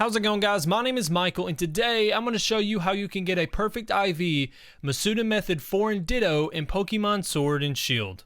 How's it going, guys? My name is Michael, and today I'm going to show you how you can get a perfect IV Masuda Method 4 and Ditto in Pokemon Sword and Shield.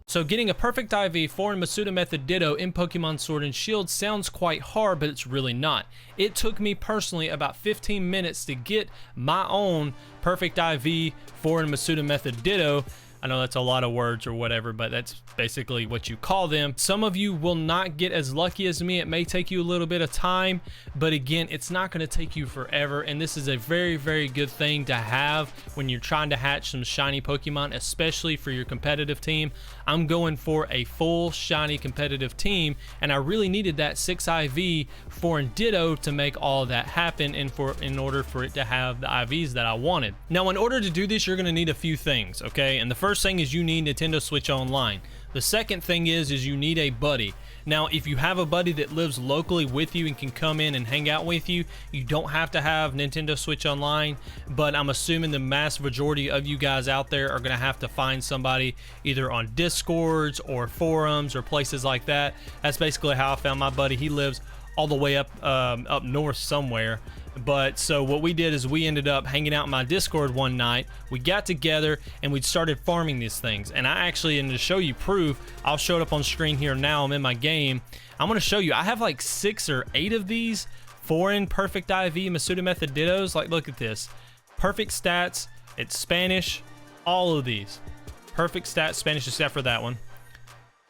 So getting a perfect IV for and Masuda Method Ditto in Pokemon Sword and Shield sounds quite hard, but it's really not. It took me personally about 15 minutes to get my own perfect IV for and Masuda Method Ditto. I know that's a lot of words or whatever, but that's basically what you call them. Some of you will not get as lucky as me. It may take you a little bit of time, but again, it's not going to take you forever. And this is a very, very good thing to have when you're trying to hatch some shiny Pokemon, especially for your competitive team. I'm going for a full shiny competitive team, and I really needed that 6 IV for Ditto to make all that happen and in order for it to have the IVs that I wanted. Now, in order to do this, you're going to need a few things, okay? And the first thing is you need Nintendo Switch Online. The second thing is you need a buddy. Now, if you have a buddy that lives locally with you and can come in and hang out with you, you don't have to have Nintendo Switch Online, but I'm assuming the mass majority of you guys out there are going to have to find somebody either on Discords or forums or places like that. That's basically how I found my buddy. He lives all the way up north somewhere. But so what we did is we ended up hanging out in my Discord one night. We got together and we started farming these things. And I actually, and to show you proof, I'll show it up on screen here now. I'm in my game. I'm going to show you. I have like 6 or 8 of these foreign perfect IV Masuda Method Dittos. Like, look at this. Perfect stats. It's Spanish. All of these. Perfect stats, Spanish except for that one.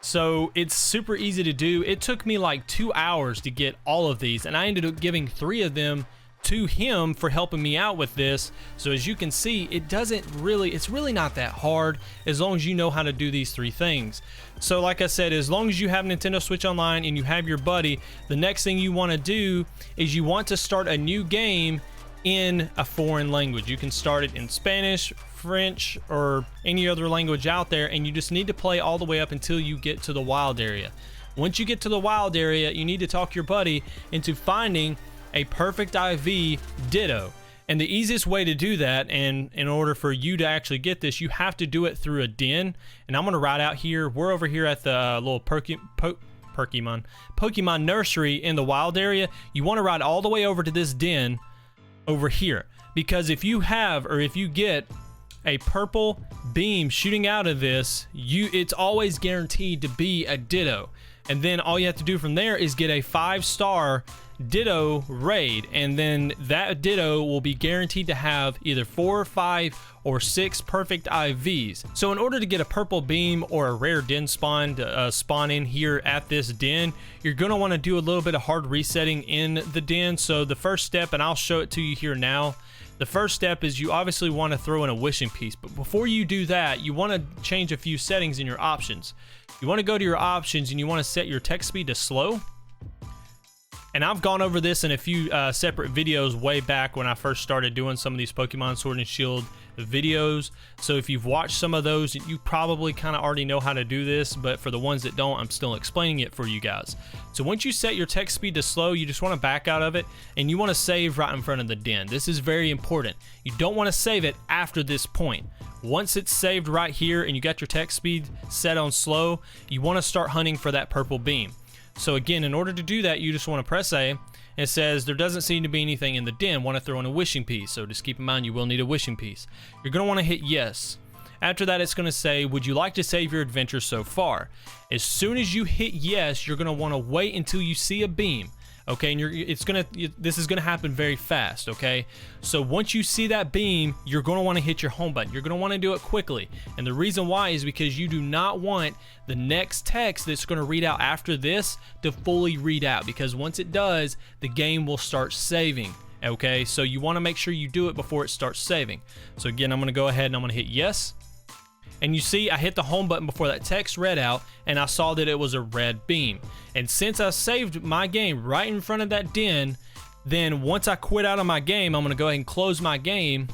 So it's super easy to do. It took me like 2 hours to get all of these, and I ended up giving 3 of them to him for helping me out with this. So as you can see, it's really not that hard as long as you know how to do these 3 things. So like I said, as long as you have Nintendo Switch Online and you have your buddy, the next thing you want to do is you want to start a new game in a foreign language. You can start it in Spanish, French, or any other language out there, and you just need to play all the way up until you get to the wild area. Once you get to the wild area, you need to talk your buddy into finding a perfect IV Ditto. And the easiest way to do that, and in order for you to actually get this, you have to do it through a den. And I'm going to ride out here. We're over here at the little Pokemon nursery in the wild area. You want to ride all the way over to this den over here, because if you get a purple beam shooting out of this, it's always guaranteed to be a Ditto. And then all you have to do from there is get a 5-star Ditto raid, and then that Ditto will be guaranteed to have either 4, 5, or 6 perfect IVs. So in order to get a purple beam or a rare den spawn to spawn in here at this den, you're going to want to do a little bit of hard resetting in the den. So the first step, and I'll show it to you here now, the first step is you obviously want to throw in a wishing piece, but before you do that, you want to change a few settings in your options. You want to go to your options and you want to set your text speed to slow. And I've gone over this in a few separate videos way back when I first started doing some of these Pokemon Sword and Shield videos. So if you've watched some of those, you probably kind of already know how to do this, but for the ones that don't, I'm still explaining it for you guys. So once you set your text speed to slow, you just want to back out of it and you want to save right in front of the den. This is very important. You don't want to save it after this point. Once it's saved right here and you got your text speed set on slow, you want to start hunting for that purple beam. So again, in order to do that, you just want to press A. It says there doesn't seem to be anything in the den. Want to throw in a wishing piece. So just keep in mind you will need a wishing piece. You're going to want to hit yes. After that, it's going to say, would you like to save your adventure so far? As soon as you hit yes, you're going to want to wait until you see a beam. Okay, and this is gonna happen very fast. Okay, so once you see that beam, you're gonna want to hit your home button. You're gonna want to do it quickly, and the reason why is because you do not want the next text that's gonna read out after this to fully read out, because once it does, the game will start saving. Okay, so you want to make sure you do it before it starts saving. So again, I'm gonna go ahead and I'm gonna hit yes. And you see I hit the home button before that text read out, and I saw that it was a red beam. And since I saved my game right in front of that den, then once I quit out of my game, I'm going to go ahead and close my game,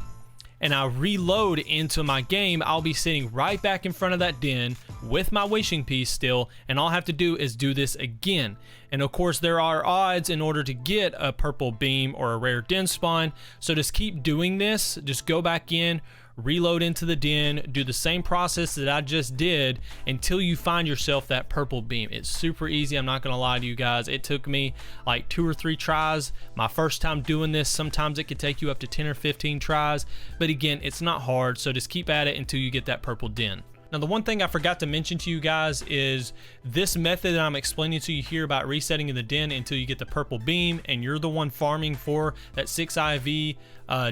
and I reload into my game. I'll be sitting right back in front of that den with my wishing piece still, and all I have to do is do this again. And of course there are odds in order to get a purple beam or a rare den spawn, so just keep doing this. Just go back in, reload into the den, do the same process that I just did until you find yourself that purple beam. It's super easy, I'm not gonna lie to you guys. It took me like 2 or 3 tries my first time doing this. Sometimes it could take you up to 10 or 15 tries, but again, it's not hard, so just keep at it until you get that purple den. Now, the one thing I forgot to mention to you guys is this method that I'm explaining to you here about resetting in the den until you get the purple beam and you're the one farming for that 6 IV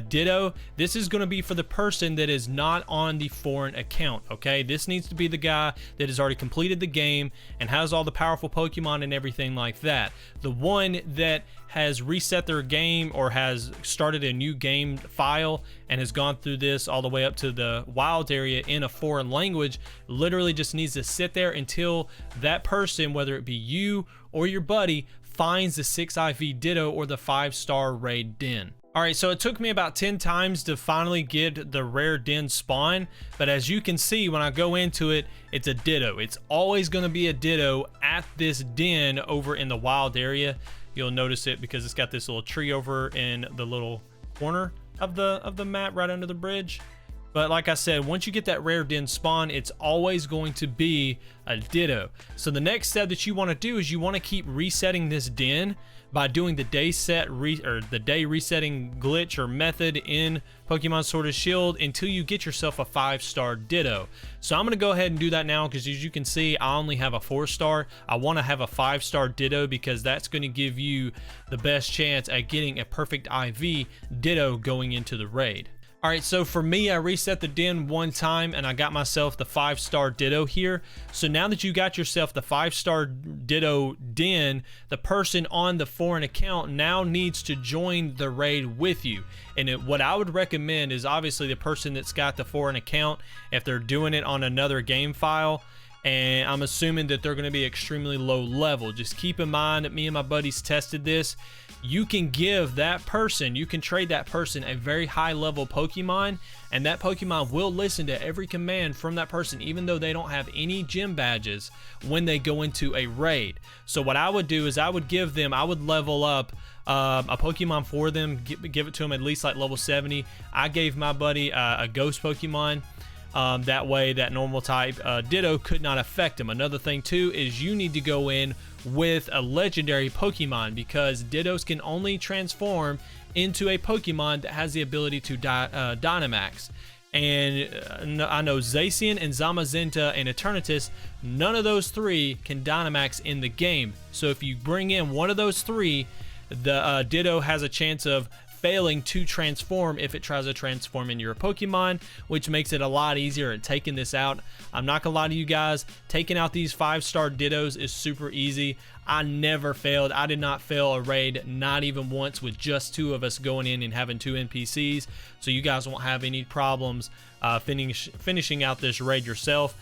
Ditto. This is going to be for the person that is not on the foreign account, okay? This needs to be the guy that has already completed the game and has all the powerful Pokemon and everything like that. The one that has reset their game or has started a new game file and has gone through this all the way up to the wild area in a foreign language literally just needs to sit there until that person, whether it be you or your buddy, finds the 6 IV Ditto or the 5-star raid den. Alright, so it took me about 10 times to finally get the rare den spawn, but as you can see when I go into it, it's a Ditto. It's always going to be a Ditto at this den over in the wild area. You'll notice it because it's got this little tree over in the little corner of the map right under the bridge. But like I said, once you get that rare den spawn, it's always going to be a Ditto. So the next step that you want to do is you want to keep resetting this den by doing the day resetting glitch or method in Pokemon Sword and Shield until you get yourself a 5-star Ditto. So I'm going to go ahead and do that now because as you can see, I only have a 4-star. I want to have a 5-star Ditto because that's going to give you the best chance at getting a perfect IV Ditto going into the raid. Alright, so for me, I reset the den one time and I got myself the 5-star Ditto here. So now that you got yourself the 5-star Ditto den, the person on the foreign account now needs to join the raid with you. And what I would recommend is obviously the person that's got the foreign account, if they're doing it on another game file, and I'm assuming that they're going to be extremely low level. Just keep in mind that me and my buddies tested this. You can give that person, you can trade that person a very high level Pokemon, and that Pokemon will listen to every command from that person even though they don't have any gym badges when they go into a raid. So what I would do is I would level up a Pokemon for them, give it to them at least like level 70. I gave my buddy a ghost Pokemon. That way that normal type Ditto could not affect him. Another thing too is you need to go in with a legendary Pokemon because Dittos can only transform into a Pokemon that has the ability to Dynamax. And I know Zacian and Zamazenta and Eternatus, none of those 3 can Dynamax in the game. So if you bring in one of those 3, the Ditto has a chance of failing to transform if it tries to transform into your Pokemon, which makes it a lot easier at taking this out. I'm not gonna lie to you guys, taking out these 5-star Dittos is super easy. I never failed. I did not fail a raid, not even once, with just 2 of us going in and having 2 NPCs, so you guys won't have any problems finishing out this raid yourself.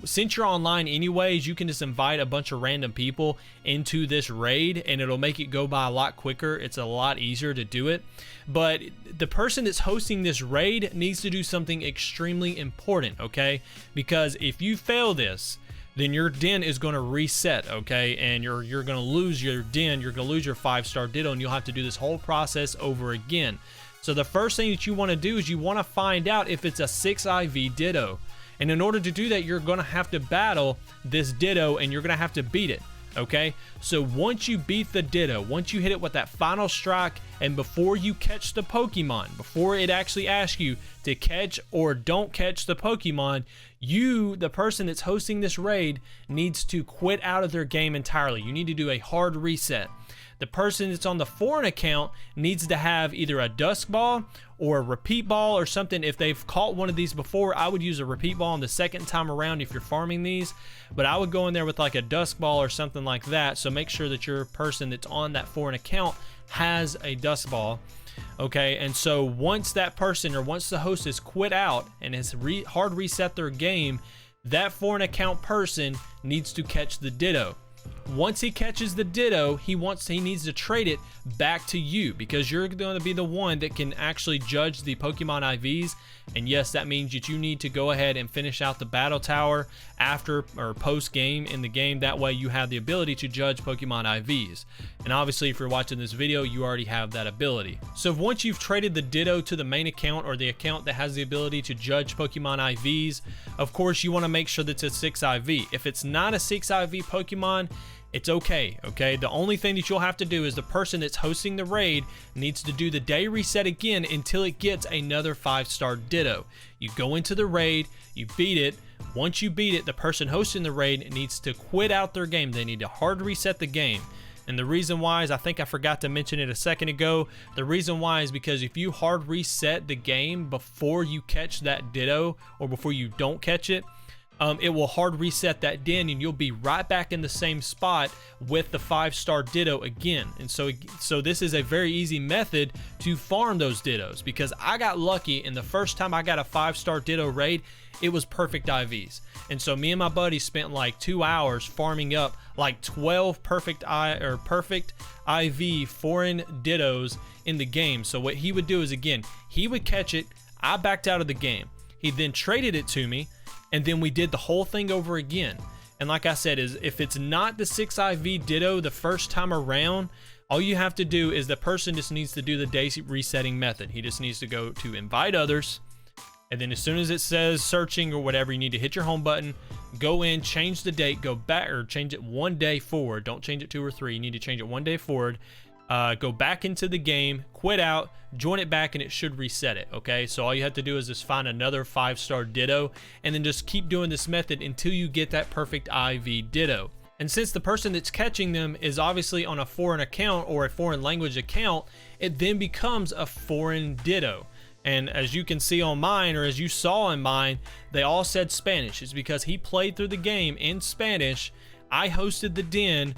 Since you're online anyways, you can just invite a bunch of random people into this raid and it'll make it go by a lot quicker. It's a lot easier to do it. But the person that's hosting this raid needs to do something extremely important, okay? Because if you fail this, then your den is going to reset, okay? And you're going to lose your den, you're going to lose your 5-star Ditto, and you'll have to do this whole process over again. So the first thing that you want to do is you want to find out if it's a 6 IV Ditto. And in order to do that, you're going to have to battle this Ditto and you're going to have to beat it, okay? So once you beat the Ditto, once you hit it with that final strike, and before you catch the Pokemon, before it actually asks you to catch or don't catch the Pokemon, you, the person that's hosting this raid, needs to quit out of their game entirely. You need to do a hard reset. The person that's on the foreign account needs to have either a Dusk Ball or a Repeat Ball or something. If they've caught one of these before, I would use a Repeat Ball on the second time around if you're farming these, but I would go in there with like a Dusk Ball or something like that. So make sure that your person that's on that foreign account has a Dusk Ball. Okay, and so once that person or once the host has quit out and has hard reset their game, that foreign account person needs to catch the Ditto. Once he catches the Ditto, he needs to trade it back to you, because you're going to be the one that can actually judge the Pokemon IVs. And yes, that means that you need to go ahead and finish out the battle tower after or post game in the game. That way you have the ability to judge Pokemon IVs. And obviously if you're watching this video, you already have that ability. So once you've traded the Ditto to the main account, or the account that has the ability to judge Pokemon IVs, of course you want to make sure that it's a 6 IV. If it's not a 6 IV Pokemon, it's okay. The only thing that you'll have to do is the person that's hosting the raid needs to do the day reset again until it gets another 5-star Ditto. You go into the raid, you beat it. Once you beat it, the person hosting the raid needs to quit out their game. They need to hard reset the game. And the reason why is, I think I forgot to mention it a second ago, the reason why is because if you hard reset the game before you catch that Ditto, or before you don't catch it, it will hard reset that den, and you'll be right back in the same spot with the 5-star Ditto again. And so this is a very easy method to farm those Dittos, because I got lucky, and the first time I got a 5-star Ditto raid, it was perfect IVs. And so me and my buddy spent like 2 hours farming up like 12 perfect IV foreign Dittos in the game. So what he would do is, again, he would catch it, I backed out of the game, he then traded it to me, and then we did the whole thing over again. And like I said, is if it's not the 6 IV Ditto the first time around, all you have to do is the person just needs to do the day resetting method. He just needs to go to invite others, and then as soon as it says searching or whatever, you need to hit your home button, go in, change the date, go back, or change it 1 day forward. Don't change it 2 or 3. You need to change it 1 day forward. Go back into the game, quit out, join it back, and it should reset it. Okay, so all you have to do is just find another 5-star Ditto, and then just keep doing this method until you get that perfect IV Ditto. And since the person that's catching them is obviously on a foreign account or a foreign language account, it then becomes a foreign Ditto. And as you can see on mine, or as you saw in mine, they all said Spanish. It's because he played through the game in Spanish. I hosted the den.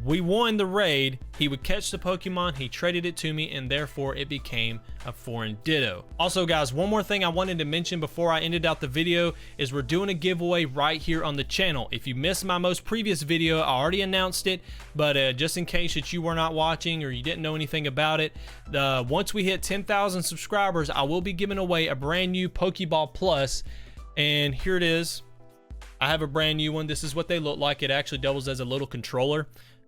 We won the raid, he would catch the Pokemon, he traded it to me, and therefore it became a foreign Ditto. Also guys, one more thing I wanted to mention before I ended out the video is we're doing a giveaway right here on the channel. If you missed my most previous video, I already announced it, but just in case that you were not watching or you didn't know anything about it, once we hit 10,000 subscribers, I will be giving away a brand new Pokeball Plus, and here it is. I have a brand new one. This is what they look like. It actually doubles as a little controller.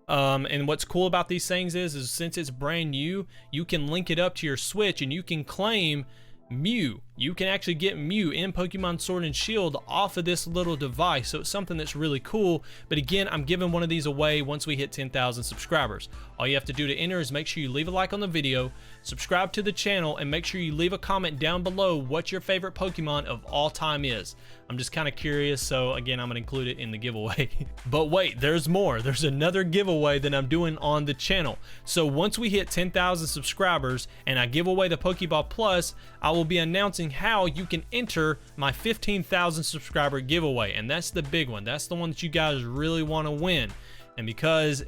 And what's cool about these things is since it's brand new, you can link it up to your Switch and you can claim Mew. You can actually get Mew in Pokemon Sword and Shield off of this little device, so it's something that's really cool. But again, I'm giving one of these away once we hit 10,000 subscribers. All you have to do to enter is make sure you leave a like on the video, subscribe to the channel, and make sure you leave a comment down below what your favorite Pokemon of all time is. I'm just kind of curious, so again, I'm going to include it in the giveaway. But wait, there's more. There's another giveaway that I'm doing on the channel. So once we hit 10,000 subscribers and I give away the Pokeball Plus, I will be announcing how you can enter my 15,000 subscriber giveaway, and that's the big one. That's the one that you guys really want to win. And because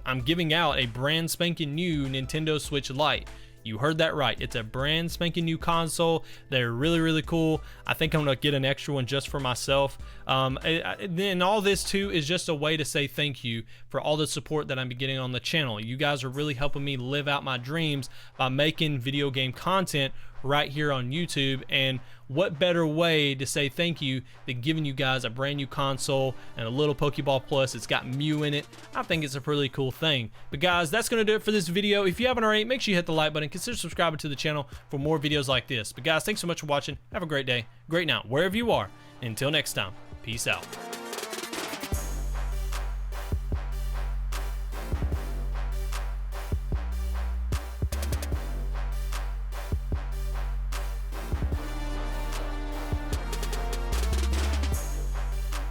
I'm giving out a brand spanking new Nintendo Switch Lite. You heard that right. It's a brand spanking new console. They're really, really cool. I think I'm gonna get an extra one just for myself. Then all this too is just a way to say thank you for all the support that I'm getting on the channel. You guys are really helping me live out my dreams by making video game content right here on YouTube, and what better way to say thank you than giving you guys a brand new console and a little Pokeball Plus. It's got Mew in it. I think it's a really cool thing. But guys, that's gonna do it for this video. If you haven't already, make sure you hit the like button, consider subscribing to the channel for more videos like this. But guys, thanks so much for watching. Have a great day, great night, wherever you are. Until next time, peace out.